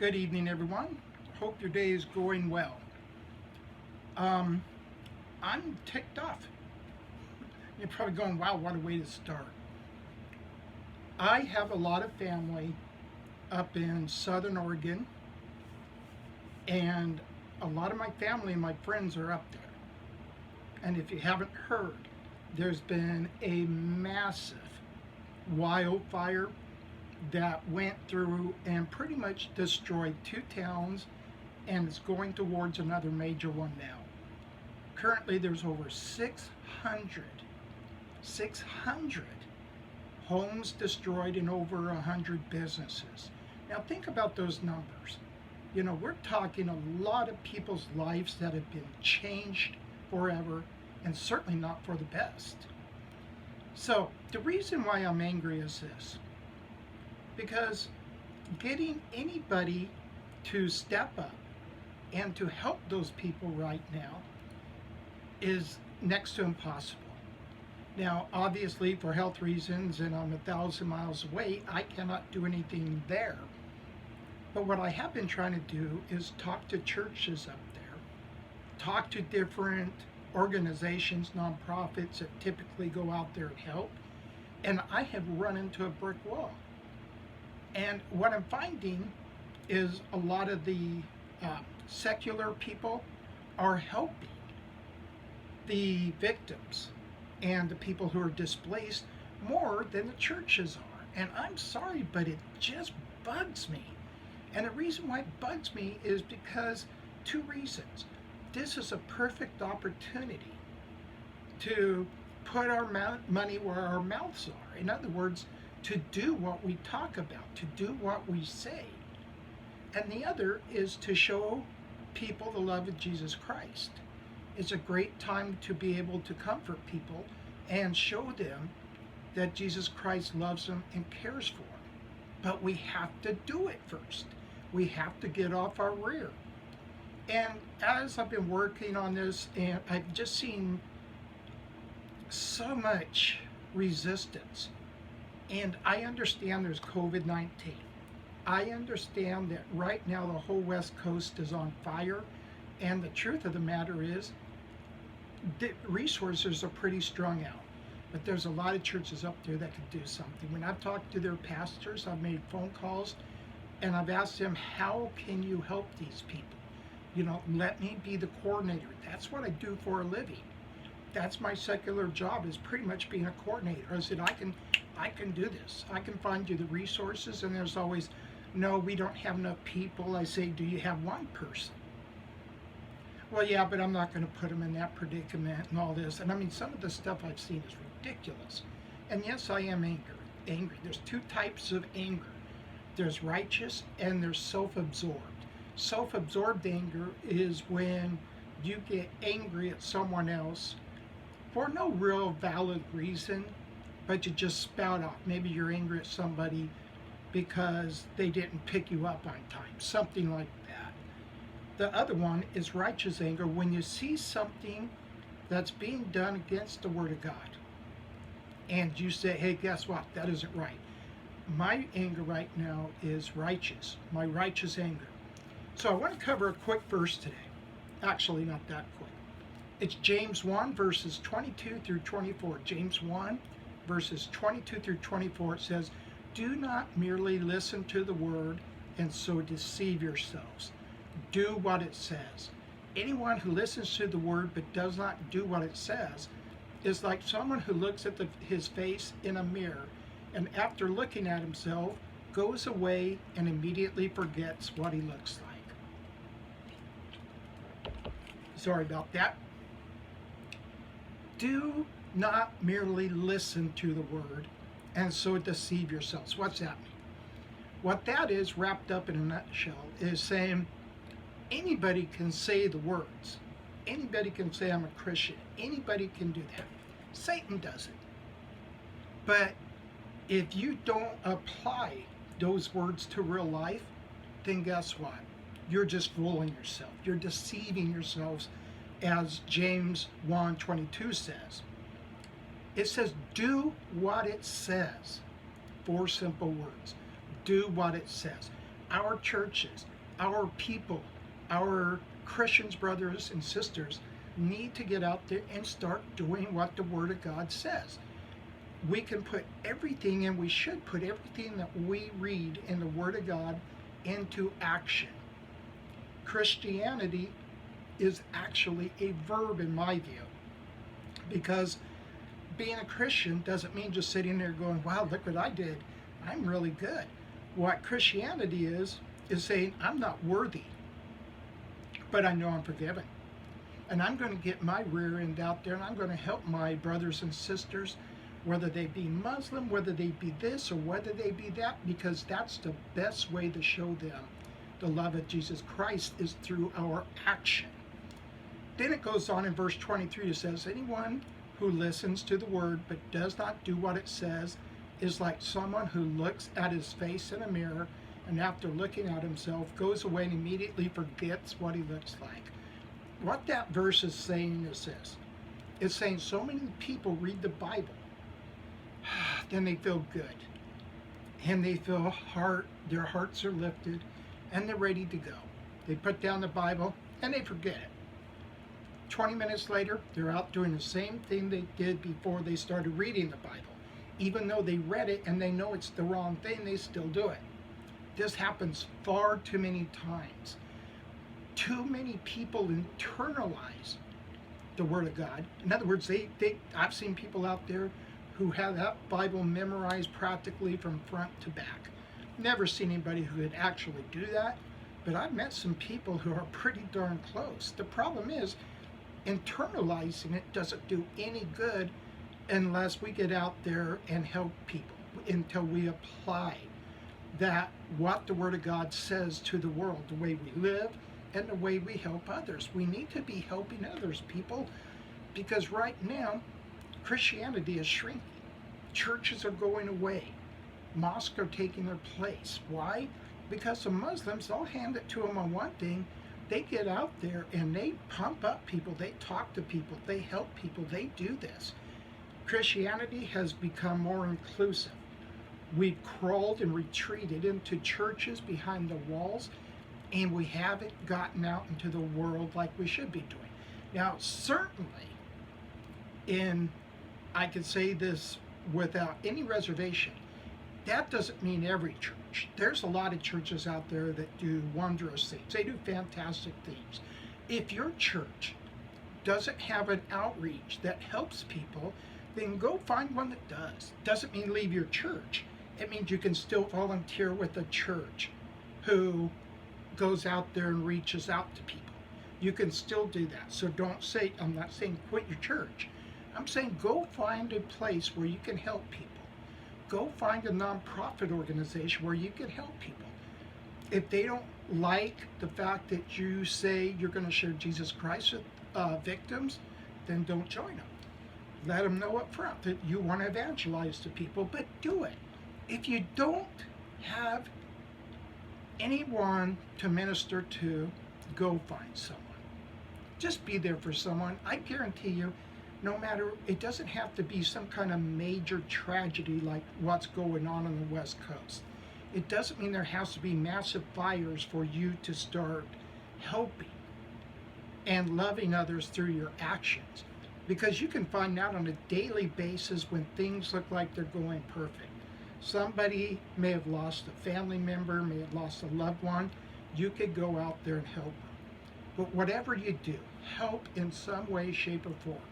Good evening, everyone. Hope your day is going well. Um, I'm ticked off. You're probably going, wow, what a way to start. I have a lot of family up in Southern Oregon, and a lot of my family and my friends are up there. And if you haven't heard, there's been a massive wildfire that went through and pretty much destroyed two towns and is going towards another major one now. Currently, there's over 600 homes destroyed and over 100 businesses. Now, think about those numbers. You know, we're talking a lot of people's lives that have been changed forever and certainly not for the best. So, the reason why I'm angry is this because getting anybody to step up and to help those people right now is next to impossible. Now, obviously, for health reasons, and I'm 1,000 miles away, I cannot do anything there. But what I have been trying to do is talk to churches up there, talk to different organizations, nonprofits that typically go out there and help, and I have run into a brick wall. And what I'm finding is a lot of the secular people are helping the victims and the people who are displaced more than the churches are. And I'm sorry, but it just bugs me. And the reason why it bugs me is because two reasons. This is a perfect opportunity to put our money where our mouths are. In other words, to do what we talk about, to do what we say. And the other is to show people the love of Jesus Christ. It's a great time to be able to comfort people and show them that Jesus Christ loves them and cares for them. But we have to do it first. We have to get off our rear. And as I've been working on this, and I've just seen so much resistance. And I understand there's COVID-19. I understand that right now the whole West Coast is on fire. And the truth of the matter is, the resources are pretty strung out. But there's a lot of churches up there that could do something. When I've talked to their pastors, I've made phone calls, and I've asked them, how can you help these people? You know, let me be the coordinator. That's what I do for a living. That's my secular job, is pretty much being a coordinator. I said, I can do this. I can find you the resources. And there's always, no, we don't have enough people. I say, do you have one person? Well, yeah, but I'm not going to put them in that predicament and all this. And I mean, some of the stuff I've seen is ridiculous. And yes, I am angry. There's two types of anger. There's righteous and there's self-absorbed. Self-absorbed anger is when you get angry at someone else for no real valid reason, but you just spout off. Maybe you're angry at somebody because they didn't pick you up on time, something like that. The other one is righteous anger, when you see something that's being done against the Word of God, and you say, hey, guess what? That isn't right. My anger right now is righteous, my righteous anger. So I want to cover a quick verse today. Actually, not that quick. It's James 1, verses 22 through 24. James 1, verses 22 through 24. It says, do not merely listen to the word and so deceive yourselves. Do what it says. Anyone who listens to the word but does not do what it says is like someone who looks at his face in a mirror and after looking at himself goes away and immediately forgets what he looks like. Sorry about that. Do not merely listen to the word and so deceive yourselves. What's that mean? What that is, wrapped up in a nutshell, is saying anybody can say the words. Anybody can say I'm a Christian. Anybody can do that. Satan does it. But if you don't apply those words to real life, then guess what? You're just fooling yourself. You're deceiving yourselves, as James 1:22 says. It says, do what it says. 4 simple words. Do what it says. our churches, our people, our Christians, brothers and sisters, need to get out there and start doing what the Word of God says. We can put everything, and we should put everything that we read in the Word of God into action. Christianity is actually a verb in my view, because being a Christian doesn't mean just sitting there going, wow, look what I did, I'm really good. What Christianity is saying, I'm not worthy, but I know I'm forgiven. And I'm going to get my rear end out there, and I'm going to help my brothers and sisters, whether they be Muslim, whether they be this or whether they be that, because that's the best way to show them the love of Jesus Christ is through our action. Then it goes on in verse 23, it says, anyone who listens to the word but does not do what it says is like someone who looks at his face in a mirror and after looking at himself goes away and immediately forgets what he looks like. What that verse is saying is this. It's saying so many people read the Bible, then they feel good, and they feel their hearts are lifted, and they're ready to go. They put down the Bible, and they forget it. 20 minutes later, they're out doing the same thing they did before they started reading the Bible. Even though they read it and they know it's the wrong thing, they still do it. This happens far too many times. Too many people internalize the Word of God. In other words, I've seen people out there who have that Bible memorized practically from front to back. Never seen anybody who would actually do that, but I've met some people who are pretty darn close. The problem is, internalizing it doesn't do any good unless we get out there and help people, until we apply that, what the Word of God says to the world, the way we live and the way we help others. We need to be helping others, people, because right now Christianity is shrinking. Churches are going away. Mosques are taking their place. Why? Because the Muslims, I'll hand it to them on one thing, they get out there and they pump up people, they talk to people, they help people, they do this. Christianity has become more inclusive. We've crawled and retreated into churches behind the walls, and we haven't gotten out into the world like we should be doing. Now, certainly, I can say this without any reservation, that doesn't mean every church. There's a lot of churches out there that do wondrous things. They do fantastic things. If your church doesn't have an outreach that helps people, then go find one that does. Doesn't mean leave your church. It means you can still volunteer with a church who goes out there and reaches out to people. You can still do that. So don't say, I'm not saying quit your church. I'm saying go find a place where you can help people. Go find a nonprofit organization where you can help people. If they don't like the fact that you say you're going to share Jesus Christ with victims, then don't join them. Let them know up front that you want to evangelize to people, but do it. If you don't have anyone to minister to, go find someone. Just be there for someone. I guarantee you, no matter, it doesn't have to be some kind of major tragedy like what's going on the West Coast. It doesn't mean there has to be massive fires for you to start helping and loving others through your actions. Because you can find out on a daily basis when things look like they're going perfect. Somebody may have lost a family member, may have lost a loved one. You could go out there and help them. But whatever you do, help in some way, shape, or form.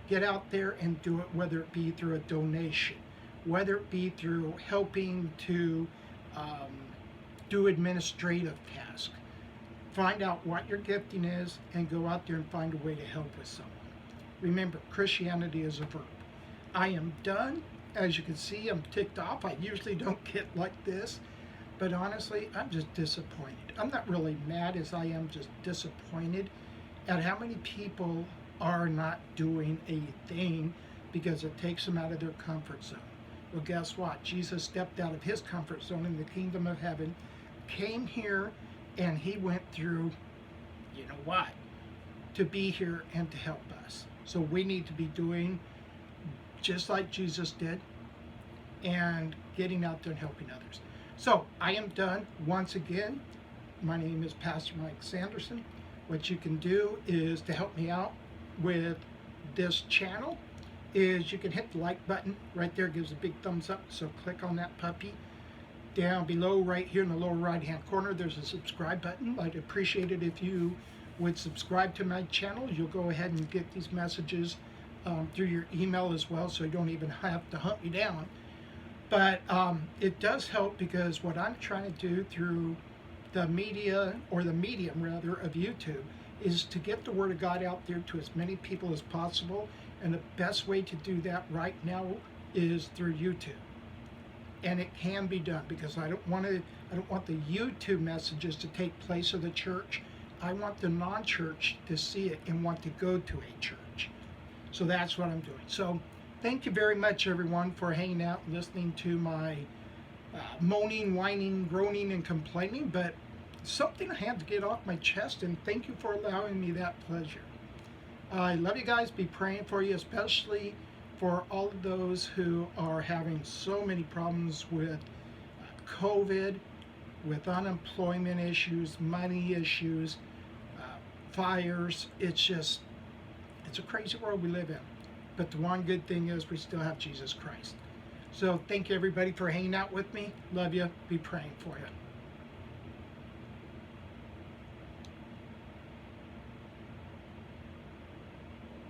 Get out there and do it, whether it be through a donation, whether it be through helping to do administrative tasks. Find out what your gifting is and go out there and find a way to help with someone. Remember, Christianity is a verb. I am done. As you can see, I'm ticked off. I usually don't get like this, but honestly, I'm just disappointed. I'm not really mad as I am just disappointed at how many people are not doing a thing because it takes them out of their comfort zone. Well, guess what? Jesus stepped out of his comfort zone in the kingdom of heaven, came here, and he went through, you know what, to be here and to help us. So we need to be doing just like Jesus did and getting out there and helping others. So I am done once again. My name is Pastor Mike Sanderson. What you can do is to help me out with this channel is you can hit the like button right there. It gives a big thumbs up. So click on that puppy. Down below right here in the lower right hand corner there's a subscribe button. I'd appreciate it if you would subscribe to my channel. You'll go ahead and get these messages through your email as well, so you don't even have to hunt me down. But it does help, because what I'm trying to do through the media, or the medium rather, of YouTube is to get the Word of God out there to as many people as possible. And the best way to do that right now is through YouTube. And it can be done, because I don't want the YouTube messages to take place of the church. I want the non-church to see it and want to go to a church. So that's what I'm doing. So thank you very much, everyone, for hanging out and listening to my moaning, whining, groaning, and complaining. But something I had to get off my chest, and thank you for allowing me that pleasure. I love you guys. Be praying for you, especially for all of those who are having so many problems with COVID, with unemployment issues, money issues, fires. It's a crazy world we live in. But the one good thing is we still have Jesus Christ. So thank you, everybody, for hanging out with me. Love you. Be praying for you.